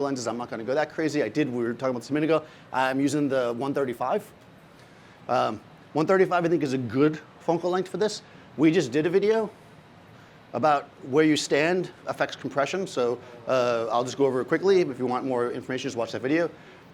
lenses. I'm not going to go that crazy. We were talking about this a minute ago. I'm using the 135. 135 I think is a good focal length for this. We just did a video about where you stand affects compression. So I'll just go over it quickly. If you want more information, just watch that video.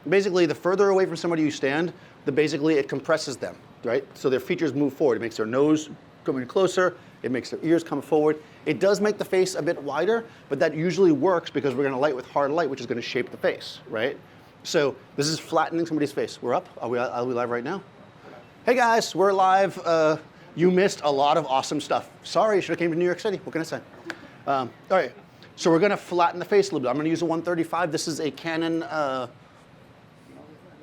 Basically, the further away from somebody you stand, basically it compresses them, right? So their features move forward. It makes their nose come in closer. It makes their ears come forward. It does make the face a bit wider, but that usually works because we're going to light with hard light, which is going to shape the face, right? So this is flattening somebody's face. We're up. Are we live right now? Hey guys, we're live. You missed a lot of awesome stuff. Sorry, you should have came to New York City. What can I say? All right, so we're going to flatten the face a little bit. I'm going to use a 135. This is a Canon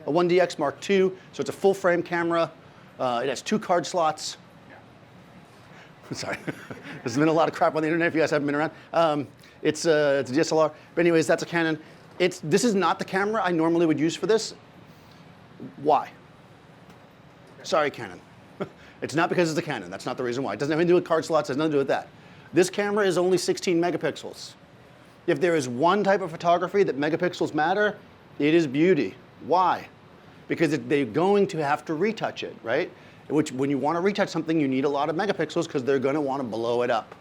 a 1DX Mark II, so it's a full frame camera. It has 2 card slots. Sorry, there's been a lot of crap on the internet if you guys haven't been around. It's a DSLR, but anyways, that's a Canon. This is not the camera I normally would use for this. Why? Sorry, Canon. It's not because it's a Canon. That's not the reason why. It doesn't have anything to do with card slots. It has nothing to do with that. This camera is only 16 megapixels. If there is one type of photography that megapixels matter, it is beauty. Why? Because they're going to have to retouch it, right? Which, when you want to retouch something, you need a lot of megapixels because they're going to want to blow it up,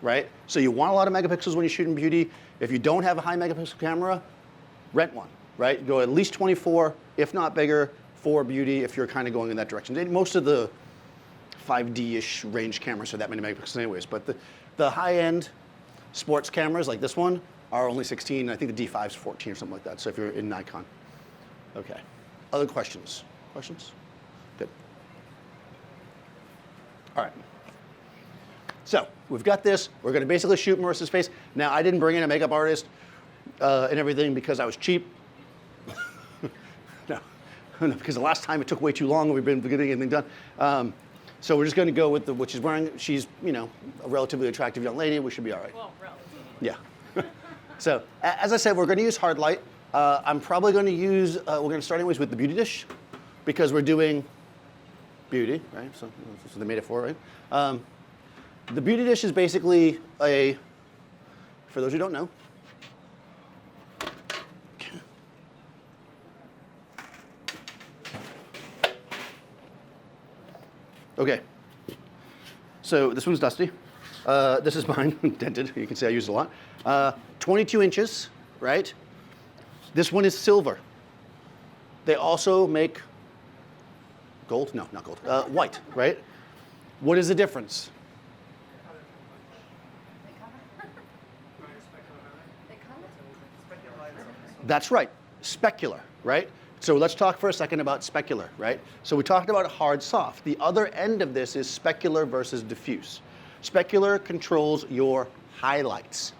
right? So you want a lot of megapixels when you're shooting beauty. If you don't have a high megapixel camera, rent one, right? Go at least 24, if not bigger, for beauty if you're kind of going in that direction. Most of the 5D-ish range cameras are that many megapixels anyways, but the high-end sports cameras like this one are only 16. I think the D5 is 14 or something like that, so if you're in Nikon. Okay. Other questions? Questions? Good. All right. So we've got this. We're going to basically shoot Marissa's face. Now, I didn't bring in a makeup artist and everything because I was cheap. No, because the last time it took way too long and we've been getting anything done. So we're just going to go with what she's wearing. She's, a relatively attractive young lady. We should be all right. Well, relatively. Yeah. So as I said, we're going to use hard light. I'm probably going to use, we're going to start anyways with the beauty dish because we're doing beauty, right? So that's what they made it for, right? The beauty dish is basically for those who don't know, okay, so this one's dusty. This is mine, dented. You can see I use it a lot. 22 inches, right? This one is silver. They also make gold? No, not gold. White, right? What is the difference? That's right, specular, right? So let's talk for a second about specular, right? So we talked about hard, soft. The other end of this is specular versus diffuse. Specular controls your highlights.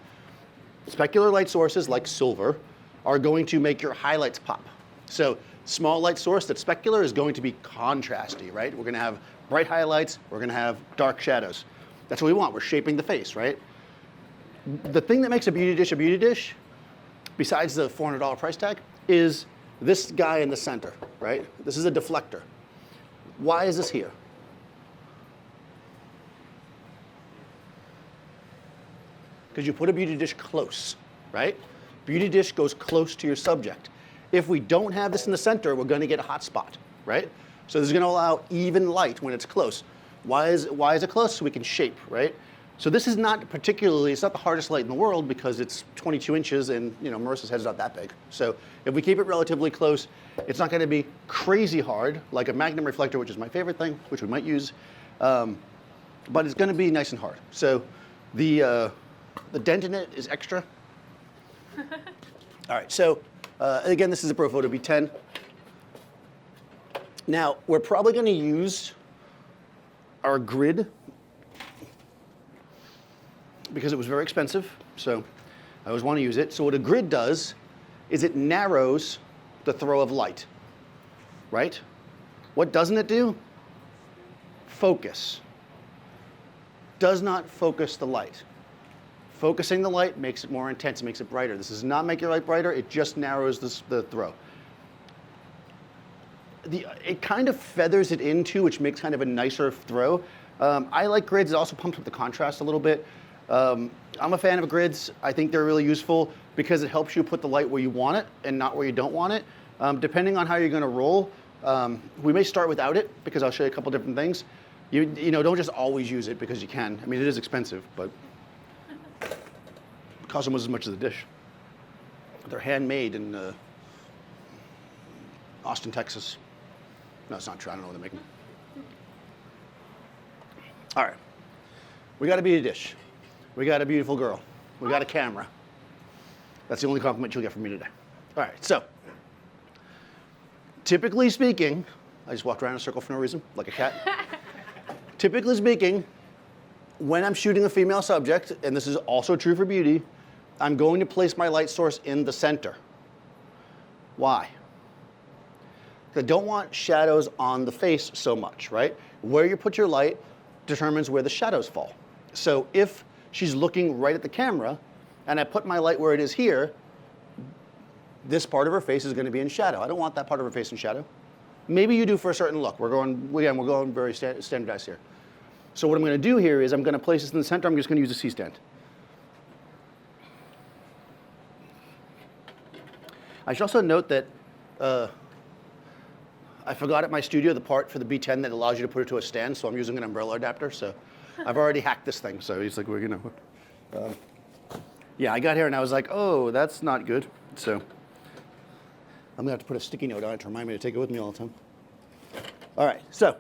Specular light sources like silver are going to make your highlights pop. So small light source that's specular is going to be contrasty, right? We're going to have bright highlights. We're going to have dark shadows. That's what we want. We're shaping the face, right? The thing that makes a beauty dish, besides the $400 price tag, is this guy in the center, right? This is a deflector. Why is this here? Because you put a beauty dish close, right? Beauty dish goes close to your subject. If we don't have this in the center, we're going to get a hot spot, right? So this is going to allow even light when it's close. Why is it close? So we can shape, right? So this is not particularly, it's not the hardest light in the world because it's 22 inches and Marissa's head's not that big. So if we keep it relatively close, it's not going to be crazy hard like a Magnum reflector, which is my favorite thing, which we might use. But it's going to be nice and hard. So the dent in it is extra. All right, so again, this is a Profot B10. Now, we're probably going to use our grid because it was very expensive, so I always want to use it. So what a grid does is it narrows the throw of light, right? What doesn't it do? Focus. Does not focus the light. Focusing the light makes it more intense, makes it brighter. This does not make your light brighter, it just narrows the throw. It kind of feathers it into, which makes kind of a nicer throw. I like grids, it also pumps up the contrast a little bit. I'm a fan of grids. I think they're really useful because it helps you put the light where you want it and not where you don't want it. Depending on how you're going to roll, we may start without it because I'll show you a couple different things. You know, don't just always use it because you can. I mean, it is expensive, but it costs almost as much as a dish. They're handmade in Austin, Texas. No, it's not true. I don't know what they're making. All right. We got a beauty dish. We got a beautiful girl. We got a camera. That's the only compliment you'll get from me today. All right, so typically speaking, I just walked around in a circle for no reason, like a cat. Typically speaking, when I'm shooting a female subject, and this is also true for beauty, I'm going to place my light source in the center. Why? I don't want shadows on the face so much, right? Where you put your light determines where the shadows fall. So if she's looking right at the camera, and I put my light where it is here, this part of her face is going to be in shadow. I don't want that part of her face in shadow. Maybe you do for a certain look. We're going very standardized here. So what I'm going to do here is I'm going to place this in the center. I'm just going to use a C-stand. I should also note that I forgot at my studio the part for the B10 that allows you to put it to a stand, so I'm using an umbrella adapter. So I've already hacked this thing. So he's like, well, you know. Yeah, I got here and I was like, oh, that's not good. So I'm going to have to put a sticky note on it to remind me to take it with me all the time. All right, so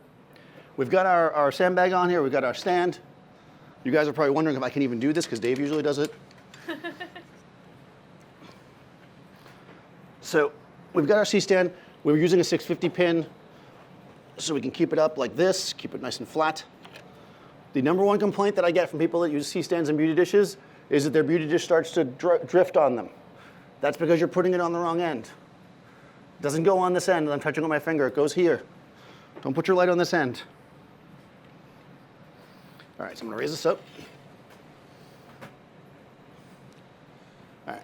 we've got our sandbag on here. We've got our stand. You guys are probably wondering if I can even do this because Dave usually does it. So we've got our C-stand. We're using a 650 pin so we can keep it up like this, keep it nice and flat. The number one complaint that I get from people that use C-stands and beauty dishes is that their beauty dish starts to drift on them. That's because you're putting it on the wrong end. It doesn't go on this end. I'm touching with my finger. It goes here. Don't put your light on this end. All right, so I'm going to raise this up. All right.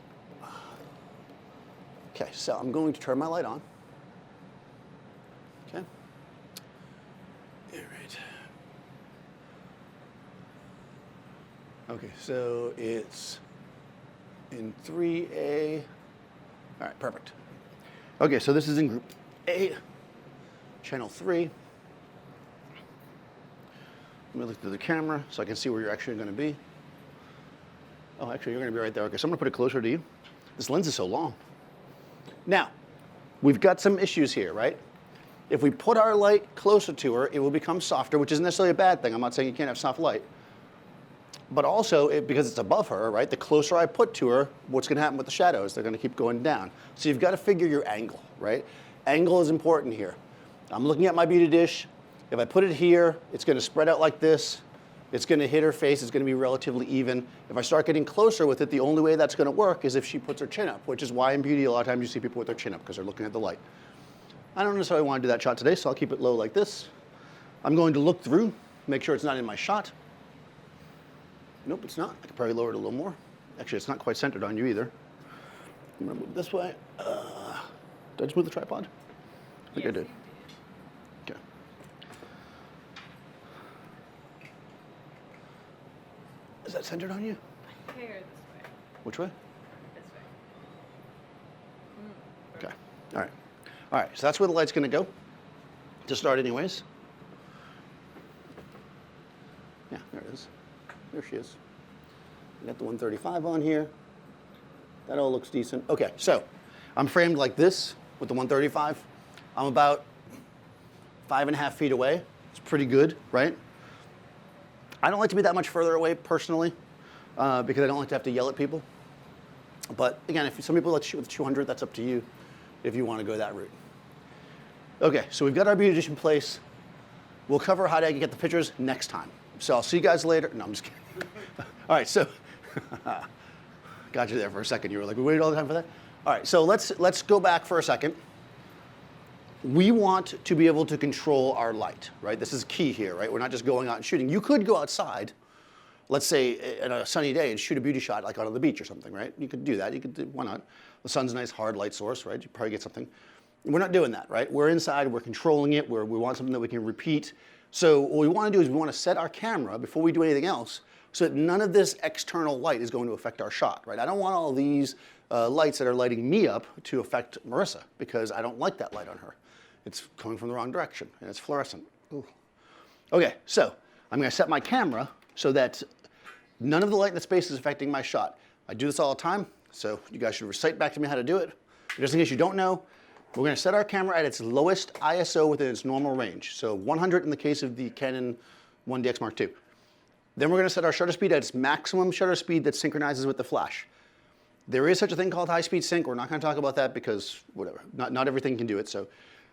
Okay, so I'm going to turn my light on. Okay. All right. Okay, so it's in 3A. All right, perfect. Okay, so this is in group A, channel 3. Let me look through the camera so I can see where you're actually going to be. Oh, actually, you're going to be right there. Okay, so I'm going to put it closer to you. This lens is so long. Now, we've got some issues here, right? If we put our light closer to her, it will become softer, which isn't necessarily a bad thing. I'm not saying you can't have soft light. But also, because it's above her, right, the closer I put to her, what's going to happen with the shadows? They're going to keep going down. So you've got to figure your angle, right? Angle is important here. I'm looking at my beauty dish. If I put it here, it's going to spread out like this. It's going to hit her face. It's going to be relatively even. If I start getting closer with it, the only way that's going to work is if she puts her chin up, which is why in beauty a lot of times you see people with their chin up because they're looking at the light. I don't necessarily want to do that shot today, so I'll keep it low like this. I'm going to look through, make sure it's not in my shot. Nope, it's not. I could probably lower it a little more. Actually, it's not quite centered on you either. I'm going to move this way. Did I just move the tripod? I think I did. Okay. Is that centered on you? Here, this way. Which way? This way. Okay. All right. All right, so that's where the light's going to go to start anyways. Yeah, there it is. There she is. We got the 135 on here. That all looks decent. Okay, so I'm framed like this with the 135. I'm about 5.5 feet away. It's pretty good, right? I don't like to be that much further away personally because I don't like to have to yell at people. But again, if some people like to shoot with 200, that's up to you if you want to go that route. Okay, so we've got our beauty dish in place. We'll cover how to get the pictures next time. So I'll see you guys later. No, I'm just kidding. All right, so got you there for a second. You were like, we waited all the time for that? All right, so let's go back for a second. We want to be able to control our light, right? This is key here, right? We're not just going out and shooting. You could go outside, let's say on a sunny day, and shoot a beauty shot like out on the beach or something, right? You could do that. You could do, why not? The sun's a nice hard light source, right? You probably get something. We're not doing that, right? We're inside, we're controlling it, we want something that we can repeat. So what we want to do is we want to set our camera, before we do anything else, so that none of this external light is going to affect our shot, right? I don't want all these lights that are lighting me up to affect Marissa because I don't like that light on her. It's coming from the wrong direction and it's fluorescent. Ooh. Okay, so I'm going to set my camera so that none of the light in the space is affecting my shot. I do this all the time, so you guys should recite back to me how to do it. Just in case you don't know, we're going to set our camera at its lowest ISO within its normal range. So 100 in the case of the Canon 1DX Mark II. Then we're going to set our shutter speed at its maximum shutter speed that synchronizes with the flash. There is such a thing called high-speed sync. We're not going to talk about that because whatever, not everything can do it. So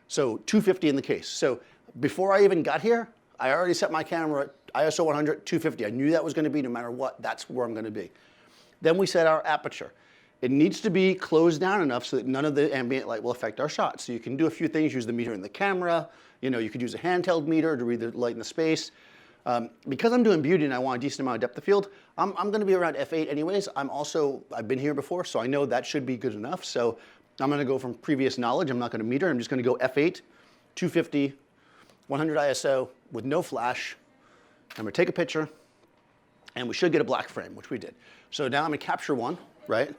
250 in the case. So before I even got here, I already set my camera at ISO 100, 250. I knew that was going to be no matter what. That's where I'm going to be. Then we set our aperture. It needs to be closed down enough so that none of the ambient light will affect our shot. So you can do a few things. Use the meter in the camera. You could use a handheld meter to read the light in the space. Because I'm doing beauty and I want a decent amount of depth of field, I'm going to be around f8 anyways. I've been here before, so I know that should be good enough. So I'm going to go from previous knowledge. I'm not going to meter. I'm just going to go f8, 250, 100 ISO with no flash. I'm going to take a picture, and we should get a black frame, which we did. So now I'm in capture one, right?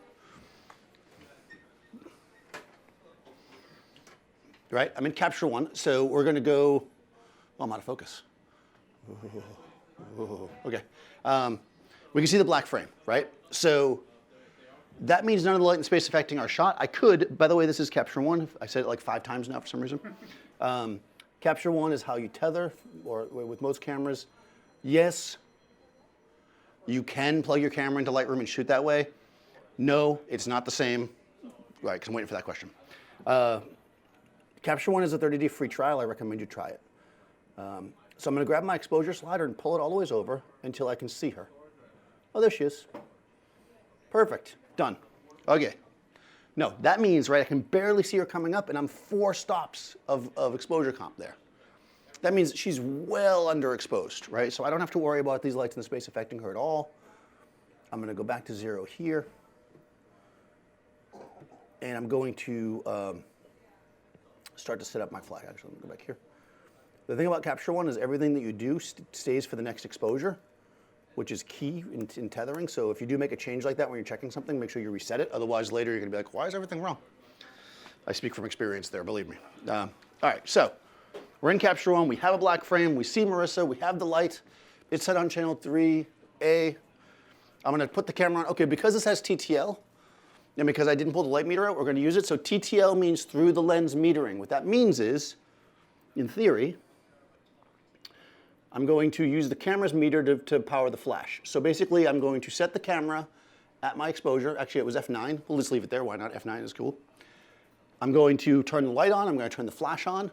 Right, I'm in capture one. So we're going to go, oh, I'm out of focus. Okay. We can see the black frame, right? So that means none of the light and space affecting our shot. I could, by the way, this is capture one. I said it like 5 times now for some reason. Capture one is how you tether, or with most cameras. Yes, you can plug your camera into Lightroom and shoot that way. No, it's not the same. Right, because I'm waiting for that question. Capture one is a 30-day free trial. I recommend you try it. So I'm going to grab my exposure slider and pull it all the way over until I can see her. Oh, there she is. Perfect. Done. Okay. No, that means, right, I can barely see her coming up, and I'm 4 stops of exposure comp there. That means she's well underexposed, right? So I don't have to worry about these lights in the space affecting her at all. I'm going to go back to 0 here. And I'm going to start to set up my flag. Actually, let me go back here. The thing about capture one is everything that you do stays for the next exposure, which is key in tethering. So if you do make a change like that when you're checking something, make sure you reset it. Otherwise, later you're going to be like, why is everything wrong? I speak from experience there, believe me. All right, so we're in capture one. We have a black frame. We see Marissa. We have the light. It's set on channel 3A. I'm going to put the camera on. Okay, because this has TTL, and because I didn't pull the light meter out, we're going to use it. So TTL means through the lens metering. What that means is, in theory, I'm going to use the camera's meter to power the flash. So basically, I'm going to set the camera at my exposure. Actually, it was f9. We'll just leave it there. Why not? F9 is cool. I'm going to turn the light on. I'm going to turn the flash on,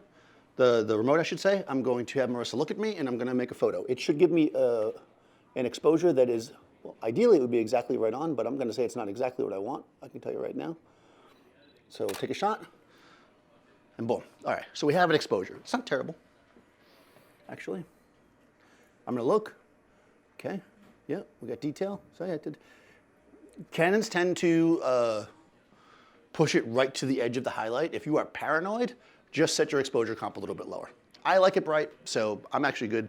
the remote, I should say. I'm going to have Marissa look at me, and I'm going to make a photo. It should give me an exposure that is, well, ideally, it would be exactly right on, but I'm going to say it's not exactly what I want. I can tell you right now. So we'll take a shot, and boom. All right, so we have an exposure. It's not terrible, actually. I'm going to look. Okay. Yeah, we got detail. So yeah, it did. Canons tend to push it right to the edge of the highlight. If you are paranoid, just set your exposure comp a little bit lower. I like it bright, so I'm actually good.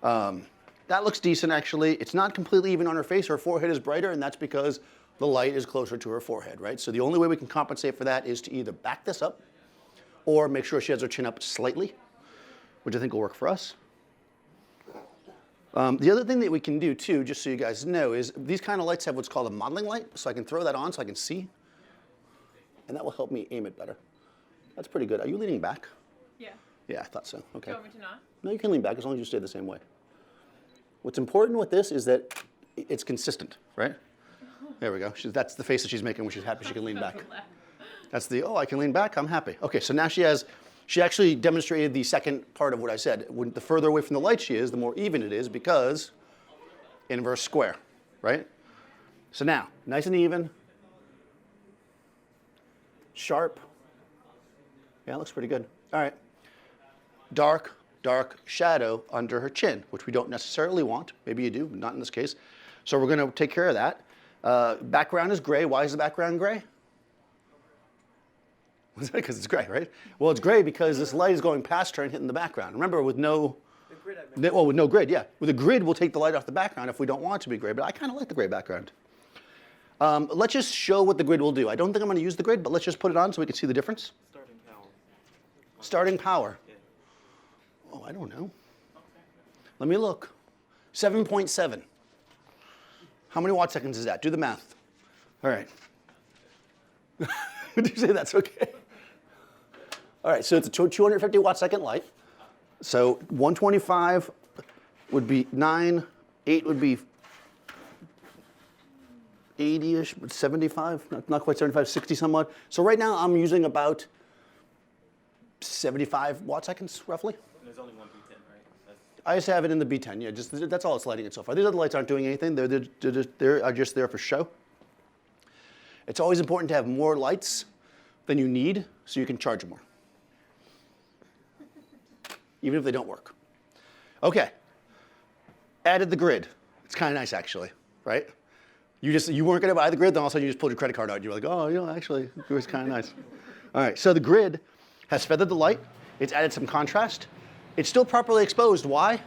That looks decent, actually. It's not completely even on her face. Her forehead is brighter, and that's because the light is closer to her forehead, right? So the only way we can compensate for that is to either back this up or make sure she has her chin up slightly, which I think will work for us. The other thing that we can do too, just so you guys know, is these kind of lights have what's called a modeling light, so I can throw that on so I can see, and that will help me aim it better. That's pretty good. Are you leaning back? Yeah. Yeah, I thought so. Okay. Do you want me to not? No, you can lean back as long as you stay the same way. What's important with this is that it's consistent, right? There we go. That's the face that she's making when she's happy she can lean back. That's the, oh, I can lean back, I'm happy. Okay, so now she actually demonstrated the second part of what I said. The further away from the light she is, the more even it is because inverse square, right? So now, nice and even, sharp. Yeah, it looks pretty good. All right. Dark shadow under her chin, which we don't necessarily want. Maybe you do, but not in this case. So we're going to take care of that. Background is gray. Why is the background gray? Because it's gray, right? Well, it's gray because this light is going past her and hitting the background. Remember, with no... The grid Well, with no grid, yeah. With a grid, we'll take the light off the background if we don't want it to be gray, but I kind of like the gray background. Let's just show what the grid will do. I don't think I'm going to use the grid, but let's just put it on so we can see the difference. Starting power. Starting power. Yeah. Oh, I don't know. Let me look. 7.7. How many watt seconds is that? Do the math. All right. Did you say that's okay? All right, so it's a 250 watt second light. So 125 would be 9, 8 would be 80-ish, but 75, not quite 75, 60 somewhat. So right now I'm using about 75 watt seconds, roughly. There's only one B10, right? I just have it in the B10, yeah, that's all it's lighting it so far. These other lights aren't doing anything, they're just there for show. It's always important to have more lights than you need so you can charge more, even if they don't work. Okay, added the grid. It's kind of nice actually, right? You weren't gonna buy the grid, then all of a sudden you just pulled your credit card out and you're like, oh, you know, actually, it was kind of nice. All right, so the grid has feathered the light. It's added some contrast. It's still properly exposed. Why?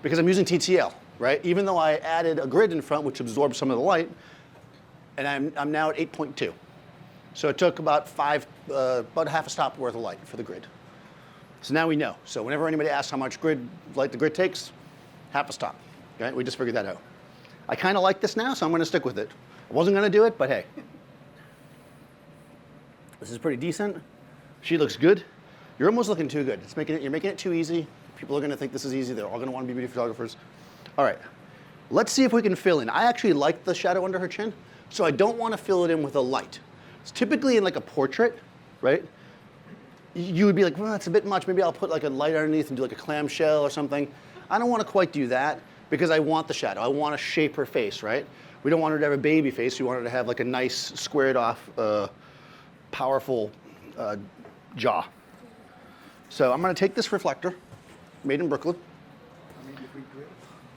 Because I'm using TTL, right? Even though I added a grid in front which absorbs some of the light, and I'm now at 8.2. So it took about half a stop worth of light for the grid. So now we know. So whenever anybody asks how much light the grid takes, half a stop. Okay? We just figured that out. I kind of like this now, so I'm going to stick with it. I wasn't going to do it, but hey. This is pretty decent. She looks good. You're almost looking too good. You're making it too easy. People are going to think this is easy. They're all going to want to be beauty photographers. All right. Let's see if we can fill in. I actually like the shadow under her chin, so I don't want to fill it in with a light. It's typically in like a portrait, right? You would be like, well, that's a bit much. Maybe I'll put like a light underneath and do like a clamshell or something. I don't want to quite do that because I want the shadow. I want to shape her face, right? We don't want her to have a baby face. We want her to have like a nice, squared off, powerful jaw. So I'm going to take this reflector, made in Brooklyn. How many degree grid?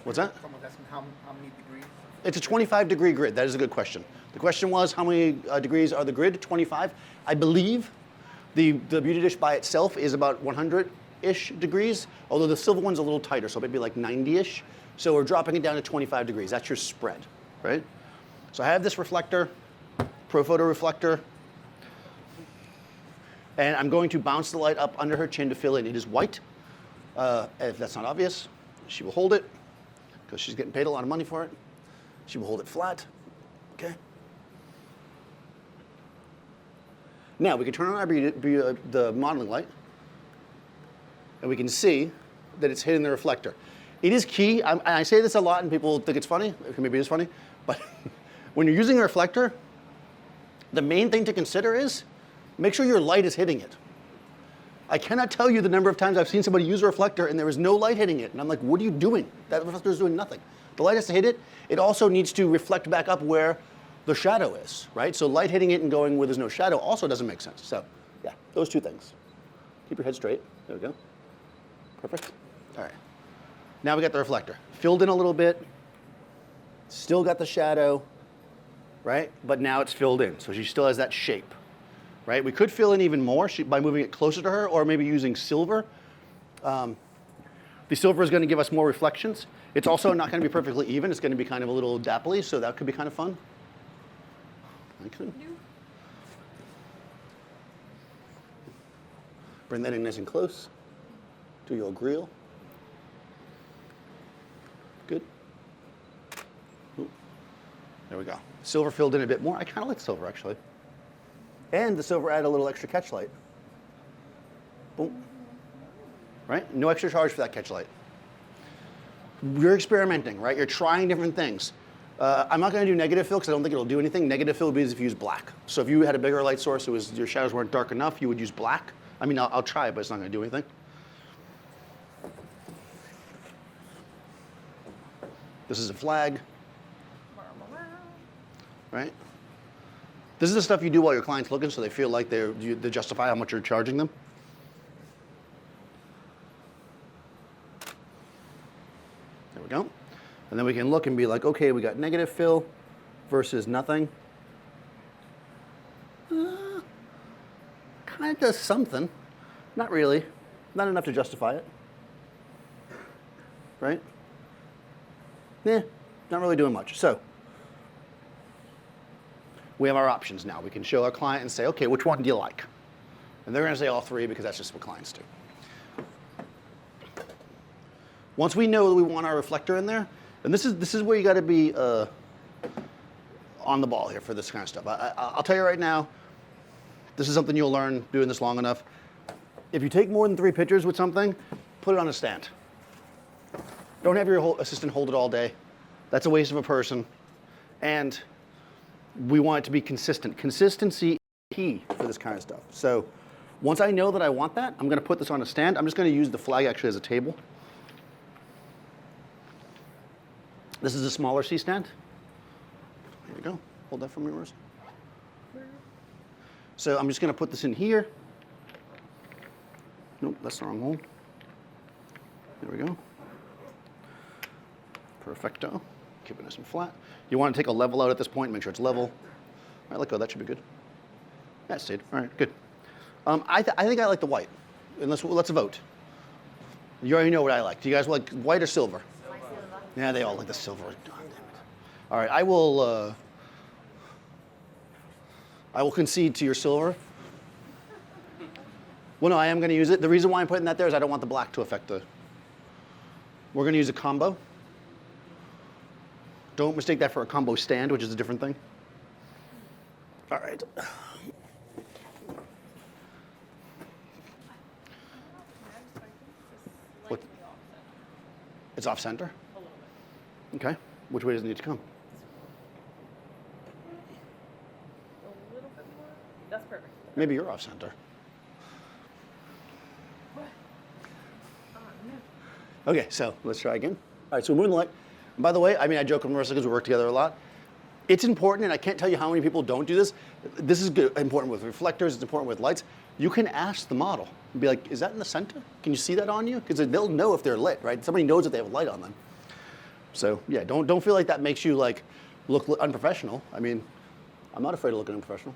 What's that? Someone asking how many degrees? It's a 25-degree grid. That is a good question. The question was, how many degrees are the grid? 25. I believe the beauty dish by itself is about 100-ish degrees, although the silver one's a little tighter, so maybe like 90-ish. So we're dropping it down to 25 degrees. That's your spread, right? So I have this reflector, PROFOTO reflector, and I'm going to bounce the light up under her chin to fill in. It is white. If that's not obvious, she will hold it, because she's getting paid a lot of money for it. She will hold it flat, okay? Now we can turn on the modeling light, and we can see that it's hitting the reflector. It is key, I say this a lot and people think it's funny, maybe it's funny, but when you're using a reflector, the main thing to consider is make sure your light is hitting it. I cannot tell you the number of times I've seen somebody use a reflector and there was no light hitting it, and I'm like, what are you doing? That reflector is doing nothing. The light has to hit it. It also needs to reflect back up where the shadow is, right? So light hitting it and going where there's no shadow also doesn't make sense. So yeah, those two things. Keep your head straight. There we go. Perfect. All right. Now we got the reflector. Filled in a little bit. Still got the shadow, right? But now it's filled in. So she still has that shape, right? We could fill in even more by moving it closer to her or maybe using silver. The silver is going to give us more reflections. It's also not going to be perfectly even. It's going to be kind of a little dappley, so that could be kind of fun. I could. Bring that in nice and close. Do your grill. Good. Ooh. There we go. Silver filled in a bit more. I kind of like silver, actually. And the silver added a little extra catch light. Boom. Right? No extra charge for that catch light. You're experimenting, right? You're trying different things. I'm not going to do negative fill because I don't think it'll do anything. Negative fill would be as if you use black. So if you had a bigger light source, your shadows weren't dark enough, you would use black. I mean, I'll try it, but it's not going to do anything. This is a flag, right? This is the stuff you do while your client's looking, so they feel like they justify how much you're charging them. There we go. And then we can look and be like, okay, we got negative fill versus nothing. Kind of does something. Not really. Not enough to justify it. right? Not really doing much. So we have our options now. We can show our client and say, okay, which one do you like? And they're going to say all three because that's just what clients do. Once we know that we want our reflector in there, and this is where you got to be on the ball here for this kind of stuff. I'll tell you right now, this is something you'll learn doing this long enough. If you take more than 3 pictures with something, put it on a stand. Don't have your assistant hold it all day. That's a waste of a person. And we want it to be consistent. Consistency is key for this kind of stuff. So once I know that I want that, I'm going to put this on a stand. I'm just going to use the flag actually as a table. This is a smaller C-stand. There you go. Hold that for me, Rose. So I'm just going to put this in here. Nope, that's the wrong hole. There we go. Perfecto. Keep it nice and flat. You want to take a level out at this point, make sure it's level. All right, let go. That should be good. That stayed. All right, good. I think I like the white. And let's vote. You already know what I like. Do you guys like white or silver? Silver. Yeah, they all like the silver. God damn it. All right, I will concede to your silver. Well, no, I am going to use it. The reason why I'm putting that there is I don't want the black to affect the... We're going to use a combo. Don't mistake that for a combo stand, which is a different thing. All right. What? It's off center? Okay. Which way does it need to come? A little bit more. That's perfect. Maybe you're off center. Okay, so let's try again. All right, so we're moving the light. And by the way, I joke with Marissa because we work together a lot. It's important, and I can't tell you how many people don't do this. This is good, important with reflectors, it's important with lights. You can ask the model and be like, is that in the center? Can you see that on you? Because they'll know if they're lit, right? Somebody knows that they have light on them. So yeah, don't feel like that makes you like look unprofessional. I'm not afraid of looking unprofessional.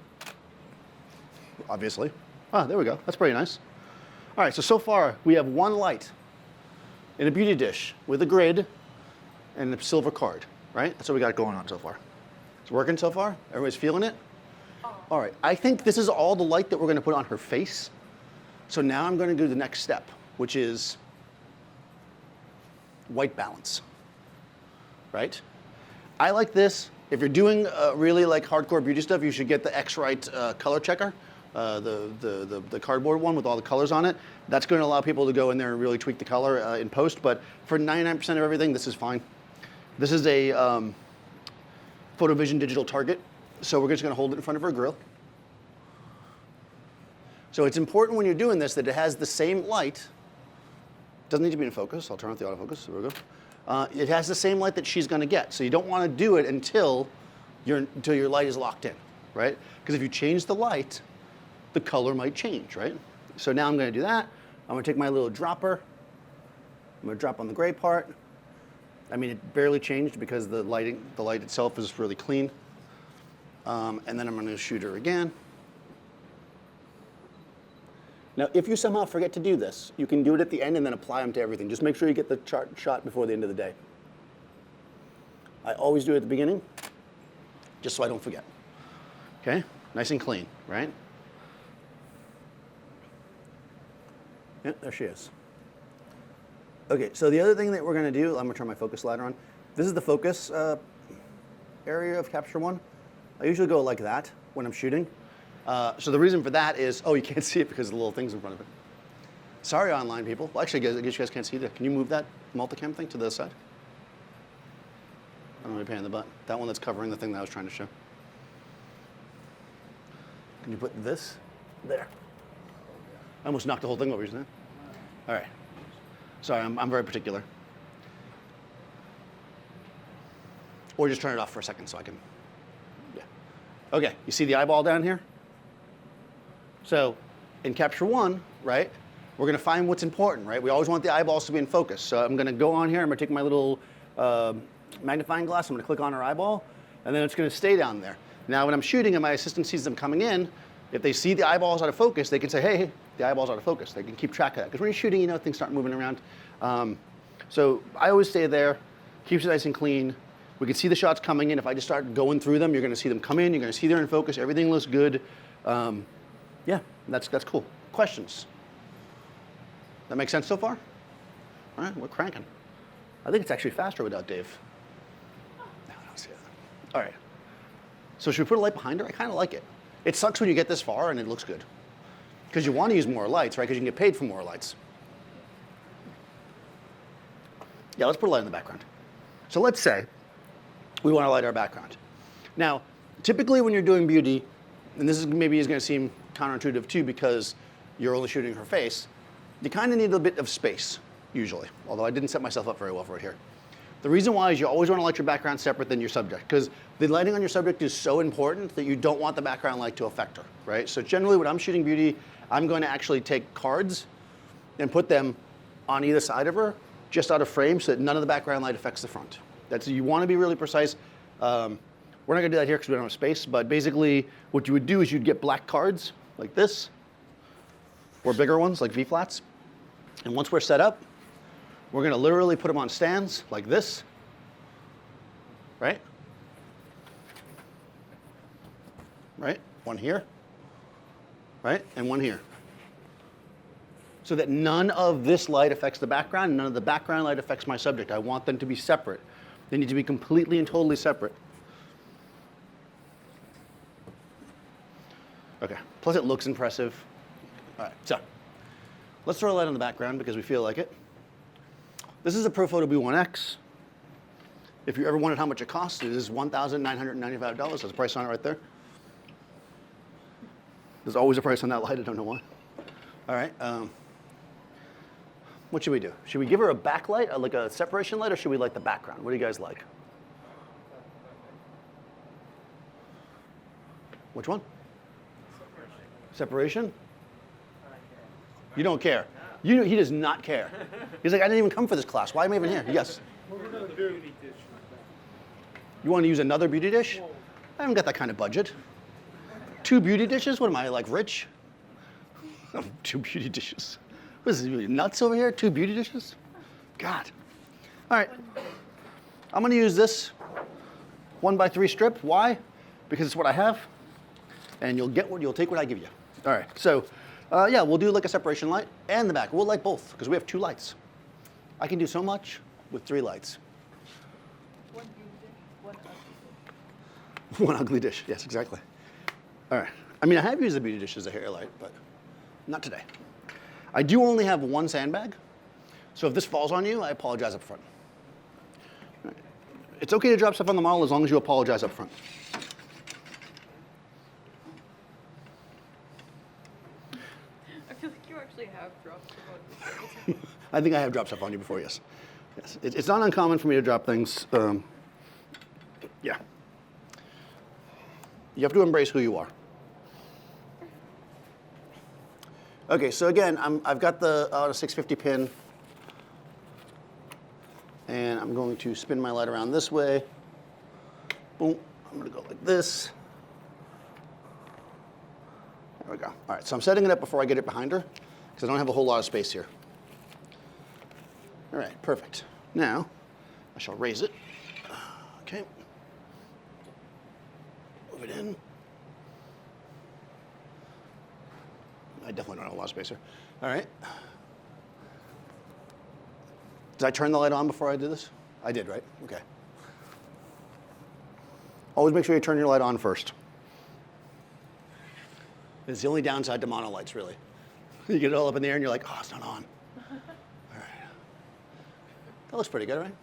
Obviously. Ah, there we go. That's pretty nice. All right, so far we have one light in a beauty dish with a grid and a silver card, right? That's what we got going on so far. It's working so far? Everybody's feeling it? All right, I think this is all the light that we're gonna put on her face. So now I'm gonna do the next step, which is white balance, right? I like this. If you're doing really like hardcore beauty stuff, you should get the X-Rite color checker. The cardboard one with all the colors on it. That's going to allow people to go in there and really tweak the color in post, but for 99% of everything, this is fine. This is a PhotoVision digital target, so we're just going to hold it in front of our grill. So it's important when you're doing this that it has the same light. Doesn't need to be in focus. I'll turn off the autofocus. There we go. It has the same light that she's going to get, so you don't want to do it until your light is locked in, right? Because if you change the light, the color might change, right? So now I'm going to do that. I'm going to take my little dropper. I'm going to drop on the gray part. It barely changed because the light itself is really clean. And then I'm going to shoot her again. Now, if you somehow forget to do this, you can do it at the end and then apply them to everything. Just make sure you get the shot before the end of the day. I always do it at the beginning, just so I don't forget. Okay? Nice and clean, right? Yep, there she is. Okay, so the other thing that we're going to do, I'm going to turn my focus slider on. This is the focus area of Capture One. I usually go like that when I'm shooting. So the reason for that is, oh, you can't see it because of the little things in front of it. Sorry, online people. Well, actually, I guess you guys can't see that. Can you move that multicam thing to the side? I'm really paying the butt. That one that's covering the thing that I was trying to show. Can you put this there? I almost knocked the whole thing over, isn't it? All right. Sorry, I'm very particular. Or just turn it off for a second so I can, yeah. Okay, you see the eyeball down here? So in Capture One, right, we're gonna find what's important, right? We always want the eyeballs to be in focus. So I'm gonna go on here, I'm gonna take my little magnifying glass, I'm gonna click on her eyeball, and then it's gonna stay down there. Now when I'm shooting and my assistant sees them coming in, if they see the eyeballs out of focus, they can say, hey, the eyeball's out of focus. They can keep track of that. Because when you're shooting, things start moving around. So I always stay there, keeps it nice and clean. We can see the shots coming in. If I just start going through them, you're gonna see them come in, you're gonna see they're in focus, everything looks good. Yeah, that's cool. Questions? That make sense so far? All right, we're cranking. I think it's actually faster without Dave. No, I don't see that. All right. So should we put a light behind her? I kind of like it. It sucks when you get this far and it looks good. Because you want to use more lights, right? Because you can get paid for more lights. Yeah, let's put a light in the background. So let's say we want to light our background. Now, typically when you're doing beauty, and this is maybe is going to seem counterintuitive too because you're only shooting her face, you kind of need a bit of space, usually. Although I didn't set myself up very well for it here. The reason why is you always want to light your background separate than your subject, because the lighting on your subject is so important that you don't want the background light to affect her, right? So generally when I'm shooting beauty, I'm going to actually take cards and put them on either side of her, just out of frame, so that none of the background light affects the front. You want to be really precise. We're not going to do that here because we don't have space, but basically what you would do is you'd get black cards like this, or bigger ones like V-flats. And once we're set up, we're going to literally put them on stands like this, right? Right? One here, right? And one here. So that none of this light affects the background, none of the background light affects my subject. I want them to be separate. They need to be completely and totally separate. Okay, plus it looks impressive. All right, so let's throw a light on the background because we feel like it. This is a Profot B10. If you ever wondered how much it costs, it is $1,995. There's a price on it right there. There's always a price on that light, I don't know why. All right, what should we do? Should we give her a backlight, like a separation light, or should we light the background? What do you guys like? Which one? Separation? You don't care. He does not care. He's like, I didn't even come for this class. Why am I even here? Yes. You want to use another beauty dish? I haven't got that kind of budget. 2 beauty dishes? What am I, like rich? 2 beauty dishes. What is this, really nuts over here? 2 beauty dishes? God. All right. I'm going to use this 1x3 strip. Why? Because it's what I have, and you'll take what I give you. All right. So, yeah, we'll do like a separation light and the back. We'll light both because we have 2 lights. I can do so much with 3 lights. One beauty dish, one ugly dish. One ugly dish. Yes, exactly. All right. I mean, I have used the beauty dish as a hair light, but not today. I do only have 1 sandbag, so if this falls on you, I apologize up front. All right. It's okay to drop stuff on the model as long as you apologize up front. I feel like you actually have dropped the phone. I think I have dropped stuff on you before, yes. Yes. It's not uncommon for me to drop things. Yeah. You have to embrace who you are. Okay, so again, I've got the 650 pin, and I'm going to spin my light around this way. Boom, I'm gonna go like this. There we go. All right, so I'm setting it up before I get it behind her, because I don't have a whole lot of space here. All right, perfect. Now, I shall raise it. Okay. Move it in. I definitely don't have a lot of space here. All right. Did I turn the light on before I did this? I did, right? Okay. Always make sure you turn your light on first. It's the only downside to monolights, really. You get it all up in the air and you're like, oh, it's not on. All right. That looks pretty good, right?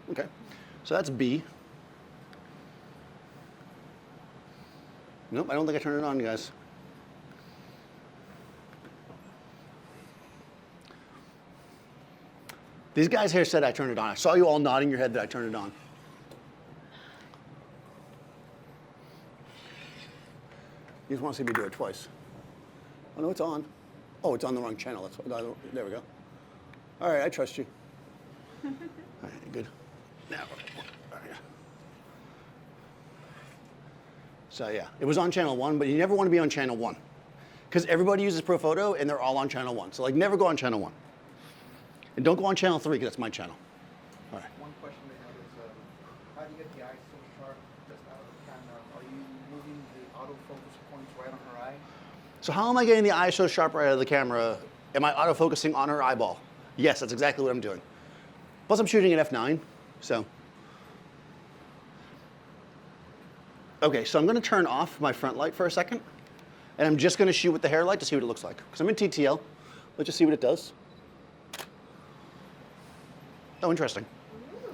Okay, so that's B. Nope, I don't think I turned it on, guys. These guys here said I turned it on. I saw you all nodding your head that I turned it on. You just want to see me do it twice. Oh, no, it's on. Oh, it's on the wrong channel. There we go. All right, I trust you. All right, good. Now, all right. So yeah, it was on channel 1, but you never want to be on channel 1. Because everybody uses PROFOTO and they're all on channel 1. So like never go on channel 1. And don't go on channel 3 because that's my channel. All right. One question they have is, how do you get the eye so sharp just out of the camera? Are you moving the autofocus points right on her eye? So how am I getting the eye so sharp right out of the camera? Am I autofocusing on her eyeball? Yes, that's exactly what I'm doing. Plus I'm shooting at f9, so. Okay, so I'm gonna turn off my front light for a second, and I'm just gonna shoot with the hair light to see what it looks like. Because I'm in TTL, let's just see what it does. Oh, interesting.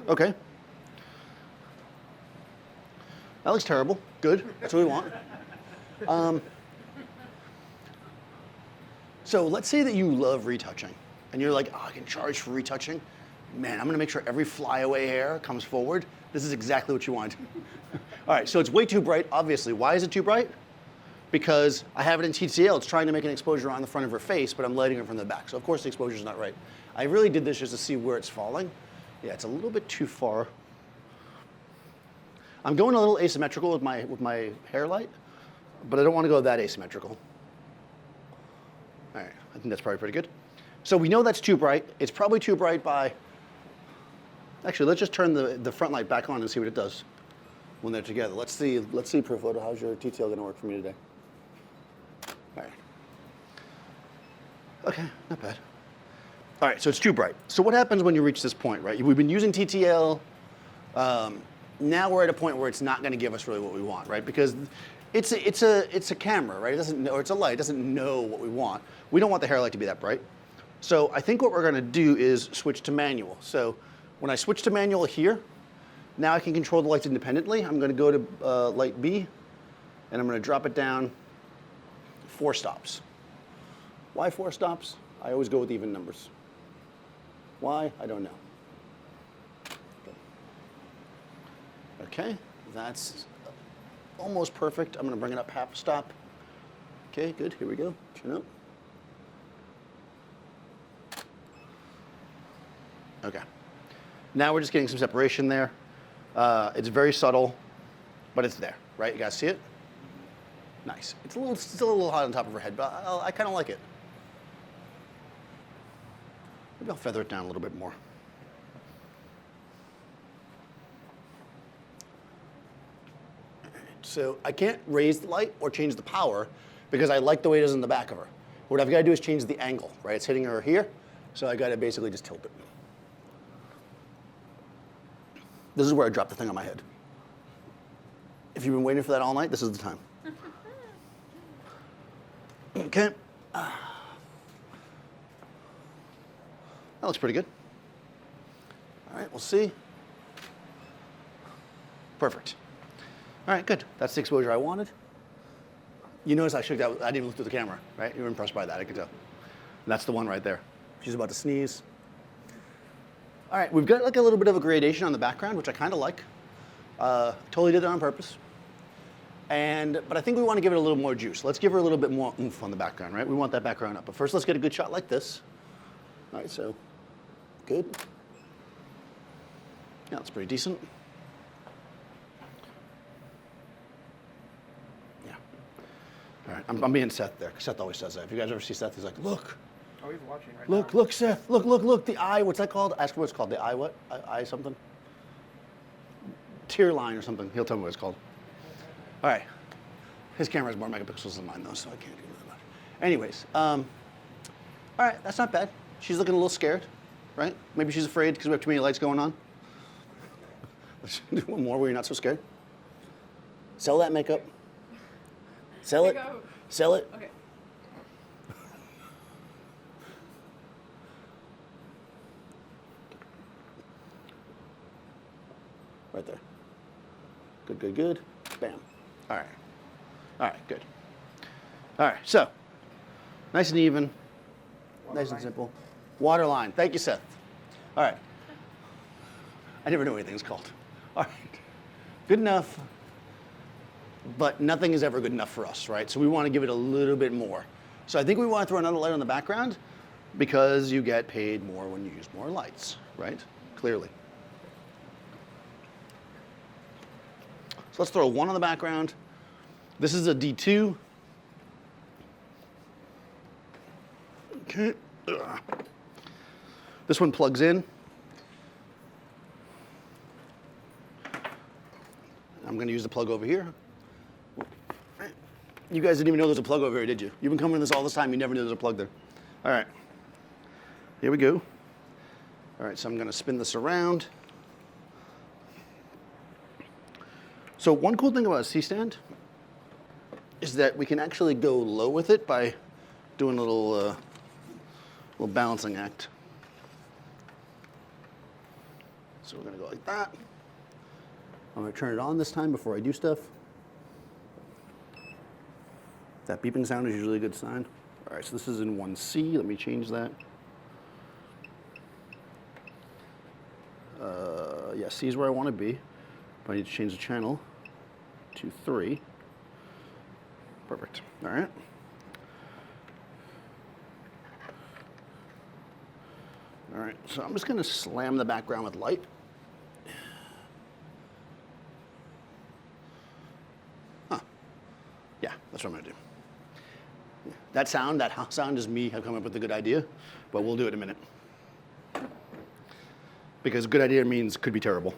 Okay. That looks terrible. Good, that's what we want. So let's say that you love retouching, and you're like, oh, I can charge for retouching. Man, I'm gonna make sure every flyaway hair comes forward. This is exactly what you want. All right, so it's way too bright, obviously. Why is it too bright? Because I have it in TTL. It's trying to make an exposure on the front of her face, but I'm lighting her from the back. So of course the exposure's not right. I really did this just to see where it's falling. Yeah, it's a little bit too far. I'm going a little asymmetrical with my hair light, but I don't want to go that asymmetrical. All right, I think that's probably pretty good. So we know that's too bright. It's probably too bright by, actually, let's just turn the front light back on and see what it does when they're together. Let's see PROFOTO, how's your TTL gonna work for me today? All right. Okay, not bad. All right, so it's too bright. So what happens when you reach this point, right? We've been using TTL. Now we're at a point where it's not gonna give us really what we want, right? Because it's a camera, right? It doesn't know, or it's a light, it doesn't know what we want. We don't want the hair light to be that bright. So I think what we're gonna do is switch to manual. So when I switch to manual here, now I can control the lights independently. I'm gonna go to light B, and I'm gonna drop it down 4 stops. Why 4 stops? I always go with even numbers. Why? I don't know. Okay, that's almost perfect. I'm gonna bring it up half a stop. Okay, good, here we go, chin up. Okay, now we're just getting some separation there. It's very subtle, but it's there, right? You guys see it? Nice. It's still a little hot on top of her head, but I kind of like it. Maybe I'll feather it down a little bit more. So I can't raise the light or change the power because I like the way it is in the back of her. What I've got to do is change the angle, right? It's hitting her here, so I got to basically just tilt it. This is where I drop the thing on my head. If you've been waiting for that all night, this is the time. Okay. That looks pretty good. All right, we'll see. Perfect. All right, good. That's the exposure I wanted. You notice I shook that, I didn't even look through the camera, right? You were impressed by that, I could tell. And that's the one right there. She's about to sneeze. All right, we've got like a little bit of a gradation on the background, which I kind of like. Totally did that on purpose. But I think we want to give it a little more juice. Let's give her a little bit more oomph on the background, right? We want that background up. But first, let's get a good shot like this. All right, so good. Yeah, that's pretty decent. Yeah. All right, I'm being Seth there, 'cause Seth always says that. If you guys ever see Seth, he's like, look. Oh, he's watching right now. Look, Seth, look, the eye, what's that called? Ask him what it's called, the eye what? Eye something? Tear line or something. He'll tell me what it's called. All right. His camera has more megapixels than mine though, so I can't do that much. Anyways, all right, that's not bad. She's looking a little scared, right? Maybe she's afraid because we have too many lights going on. Let's do one more where you're not so scared. Sell that makeup. Sell it. Sell it. Okay. Right there. Good, good. Bam. All right. All right, good. All right, so nice and even, nice and simple. Waterline. Thank you, Seth. All right. I never know what anything's called. All right. Good enough, but nothing is ever good enough for us, right? So we want to give it a little bit more. So I think we want to throw another light on the background because you get paid more when you use more lights, right? Clearly. So let's throw one on the background. This is a D2. Okay. Ugh. This one plugs in. I'm going to use the plug over here. You guys didn't even know there's a plug over here, did you? You've been coming to this all this time. You never knew there's a plug there. All right. Here we go. All right, so I'm going to spin this around. So one cool thing about a C-stand is that we can actually go low with it by doing a little balancing act. So we're going to go like that. I'm going to turn it on this time before I do stuff. That beeping sound is usually a good sign. All right, so this is in 1C. Let me change that. Yeah, C is where I want to be. But I need to change the channel to 3. Perfect. All right. All right, so I'm just going to slam the background with light. Huh. Yeah, that's what I'm going to do. That sound is me. I've come up with a good idea, but we'll do it in a minute. Because good idea means could be terrible.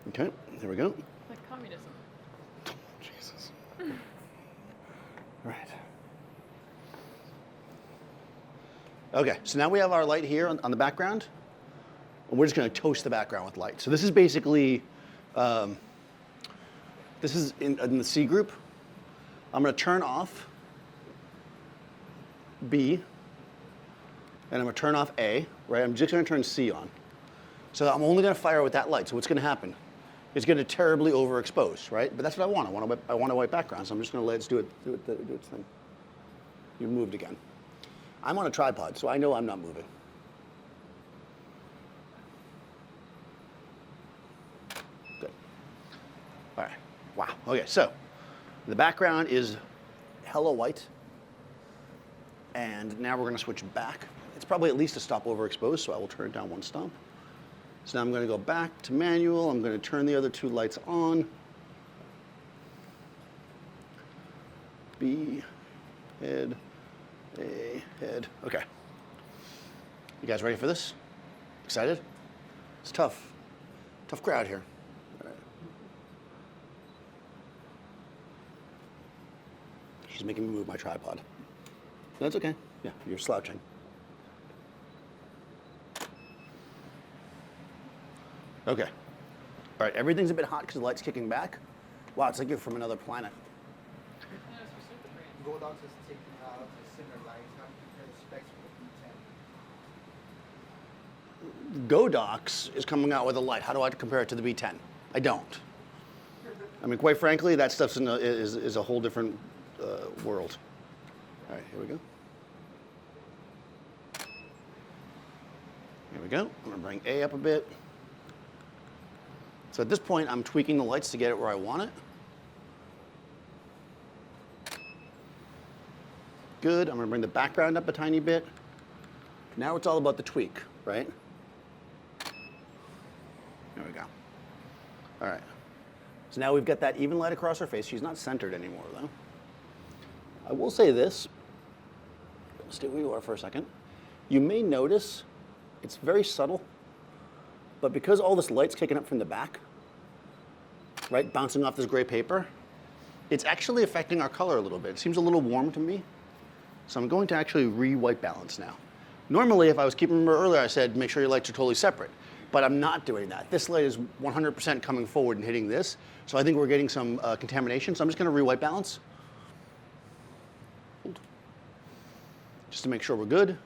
Okay, here we go. Like communism. Jesus. All right. Okay, so now we have our light here on the background. And we're just going to toast the background with light. So this is basically, this is in the C group. I'm going to turn off B, and I'm going to turn off A, right? I'm just going to turn C on. So I'm only going to fire with that light. So what's going to happen? It's going to terribly overexpose, right? But that's what I want. I want a white background, so I'm just going to let it do its thing. You moved again. I'm on a tripod, so I know I'm not moving. Good. All right. Wow. Okay, so the background is hella white. And now we're going to switch back. It's probably at least a stop overexposed, so I will turn it down one stop. So now I'm going to go back to manual. I'm going to turn the other 2 lights on. B, head, A, head. Okay. You guys ready for this? Excited? It's tough. Tough crowd here. All right. She's making me move my tripod. That's okay. Yeah, you're slouching. Okay. All right, everything's a bit hot because the light's kicking back. Wow, it's like you're from another planet. Godox is taking out a similar light. How do you compare the specs for the B10? Godox is coming out with a light. How do I compare it to the B10? I don't. I mean, quite frankly, that stuff's is a whole different world. All right, here we go. Here we go. I'm going to bring A up a bit. So at this point, I'm tweaking the lights to get it where I want it. Good. I'm going to bring the background up a tiny bit. Now it's all about the tweak, right? There we go. All right. So now we've got that even light across her face. She's not centered anymore, though. I will say this. Stay where you are for a second. You may notice it's very subtle, but because all this light's kicking up from the back, right, bouncing off this gray paper, it's actually affecting our color a little bit. It seems a little warm to me. So I'm going to actually re-white balance now. Normally, if I was keeping, remember earlier I said make sure your lights are totally separate, but I'm not doing that. This light is 100% coming forward and hitting this, so I think we're getting some contamination, so I'm just going to re-white balance. Just to make sure we're good.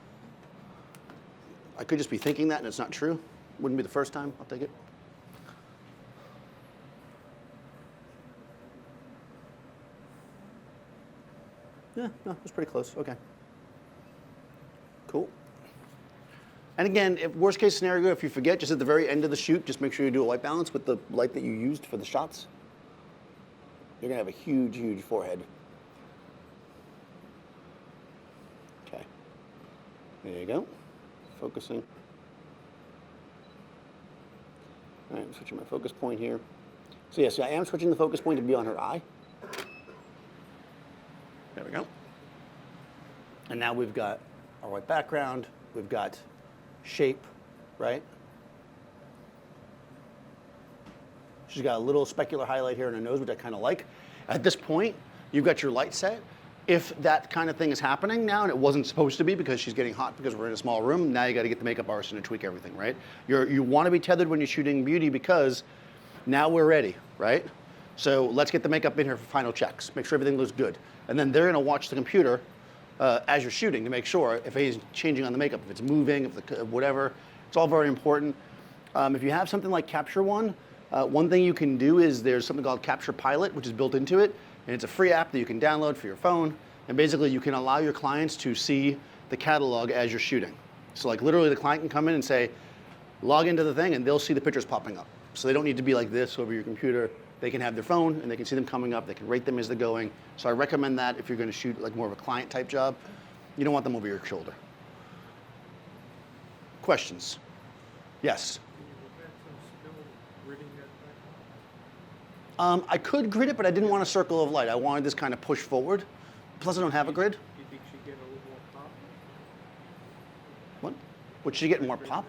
I could just be thinking that and it's not true. Wouldn't be the first time. I'll take it. Yeah, no, it's pretty close. Okay. Cool. And again, if worst case scenario, if you forget, just at the very end of the shoot, just make sure you do a white balance with the light that you used for the shots. You're going to have a huge, huge forehead. Okay. There you go. Focusing. All right, I'm switching my focus point here. So yes, I am switching the focus point to be on her eye. There we go. And now we've got our white background, we've got shape, right? She's got a little specular highlight here in her nose, which I kind of like. At this point, you've got your light set. If that kind of thing is happening now, and it wasn't supposed to be because she's getting hot because we're in a small room, now you got to get the makeup artist in to tweak everything, right? You want to be tethered when you're shooting beauty because now we're ready, right? So let's get the makeup in here for final checks. Make sure everything looks good. And then they're going to watch the computer as you're shooting to make sure if anything's changing on the makeup, if it's moving, if the, whatever. It's all very important. If you have something like Capture One, one thing you can do is there's something called Capture Pilot, which is built into it. And it's a free app that you can download for your phone. And basically, you can allow your clients to see the catalog as you're shooting. So like literally the client can come in and say, log into the thing, and they'll see the pictures popping up. So they don't need to be like this over your computer. They can have their phone, and they can see them coming up. They can rate them as they're going. So I recommend that if you're going to shoot like more of a client type job. You don't want them over your shoulder. Questions? Yes? I could grid it, but I didn't want a circle of light. I wanted this kind of push forward. Plus, I don't have a grid. Do you think she'd get a little more pop? What? Would she get more pop?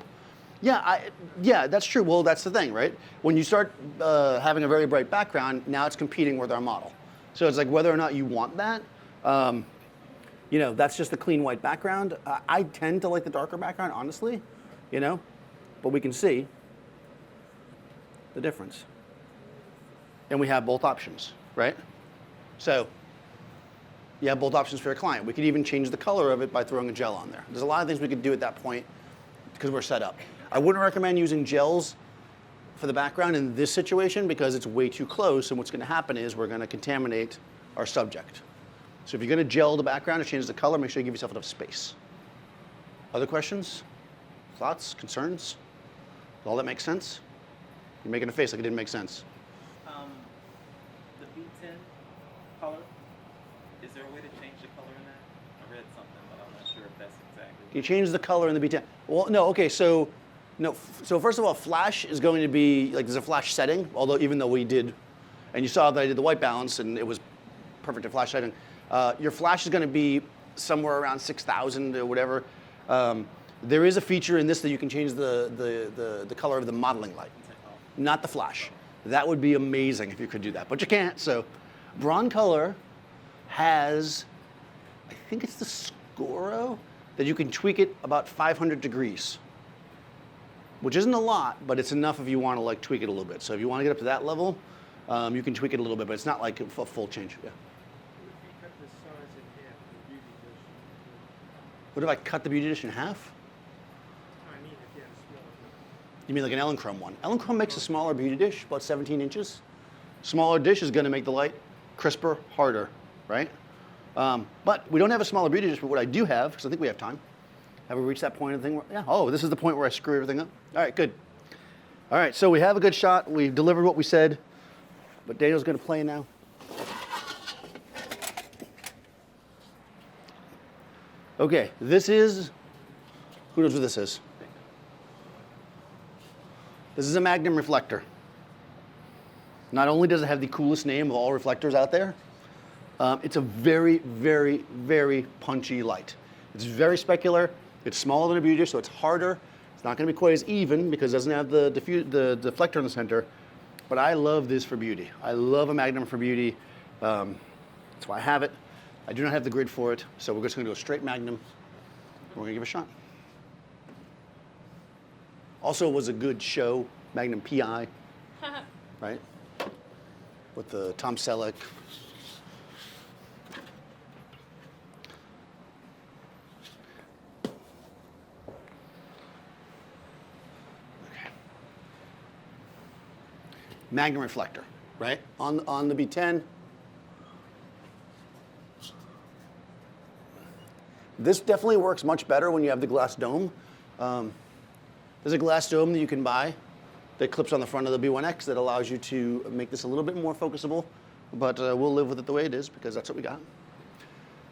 Yeah, yeah, that's true. Well, that's the thing, right? When you start having a very bright background, now it's competing with our model. So it's like whether or not you want that. You know, that's just a clean white background. I tend to like the darker background, honestly. You know, but we can see the difference. And we have both options, right? So you have both options for your client. We could even change the color of it by throwing a gel on there. There's a lot of things we could do at that point because we're set up. I wouldn't recommend using gels for the background in this situation because it's way too close, and what's going to happen is we're going to contaminate our subject. So if you're going to gel the background or change the color, make sure you give yourself enough space. Other questions? Thoughts? Concerns? Does all that make sense? You're making a face like it didn't make sense. The B10 color, is there a way to change the color in that? I read something, but I'm not sure if that's exactly. You change the color in the B10. Well, no, okay, so first of all, flash is going to be, like there's a flash setting, although even though we did, and you saw that I did the white balance and it was perfect at flash setting. Your flash is going to be somewhere around 6,000 or whatever. There is a feature in this that you can change the color of the modeling light, not the flash. That would be amazing if you could do that, but you can't. So Broncolor has, I think it's the Scoro, that you can tweak it about 500 degrees, which isn't a lot, but it's enough if you want to like tweak it a little bit. So if you want to get up to that level, you can tweak it a little bit, but it's not like a full change. Yeah. What if I cut the beauty dish in half? I mean, if you had a smaller. You mean like an Ellanchrome one? Ellanchrome makes a smaller beauty dish, about 17 inches. Smaller dish is going to make the light crisper, harder, right? But we don't have a smaller beauty dish, but what I do have, because I think we have time. Have we reached that point of the thing? Yeah. Oh, this is the point where I screw everything up. All right, good. All right, so we have a good shot. We've delivered what we said, but Daniel's going to play now. Okay, this is, who knows what this is? This is a Magnum reflector. Not only does it have the coolest name of all reflectors out there, it's a very, very, very punchy light. It's very specular. It's smaller than a beauty dish, so it's harder. It's not going to be quite as even because it doesn't have the deflector in the center. But I love this for beauty. I love a Magnum for beauty. That's why I have it. I do not have the grid for it, so we're just going to go straight Magnum. We're going to give it a shot. Also, it was a good show, Magnum PI, right? With the Tom Selleck. Okay. Magnum reflector, right? On the B10. This definitely works much better when you have the glass dome. There's a glass dome that you can buy that clips on the front of the B1X that allows you to make this a little bit more focusable, but we'll live with it the way it is because that's what we got.